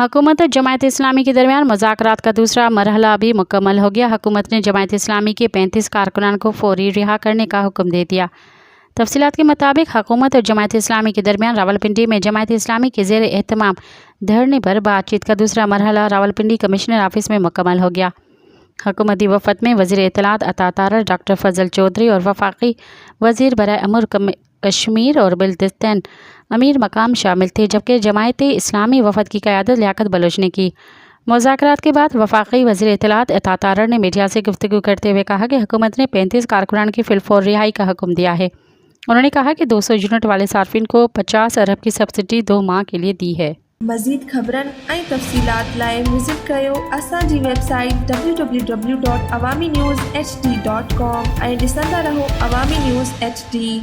हुकूमत और जमायत इस्लामी के दरमियान मुज़ाकरात का दूसरा मरहला भी मुकम्मल हो गया। हुकूमत ने जमायत इस्लामी के 35 कारकुनान को फौरी रिहा करने का हुक्म दे दिया। तफसीलात के मुताबिक हुकूमत और जमायत इस्लामी के दरमियान रावलपिंडी में जमायत इस्लामी के ज़ेर एहतमाम धरने पर बातचीत का दूसरा मरहला रावलपिंडी कमिश्नर ऑफिस में मुकम्मल हो गया। हुकूमती वफद में वज़ीर इत्तलात अता तारर डॉक्टर फजल चौधरी और वफाकी वज़ीर बराए अमूर कश्मीर और बिल्तिस्तान अमीर मकाम शामिल थे, जबकि जमायत इस्लामी वफद की क़यादत लियाकत बलोच ने की। मुज़ाकरात के बाद वफाकी वज़ीर इत्तलात अता तारर ने मीडिया से गुफ्तगू करते हुए कहा कि हुकूमत ने 35 कारकुनान की फिलफौर रिहाई का हुक्म दिया है। उन्होंने कहा कि 200 यूनिट वाले सार्फिन को 50 अरब की सब्सिडी 2 माह के लिए दी है। मज़ीद ख़बरन ऐं तफ़सीलात लाइ विज़िट कयो असांजी वेबसाइट www.awamiNewsHD.com ऐं ॾिसंदा रहो अवामी न्यूज़ HD।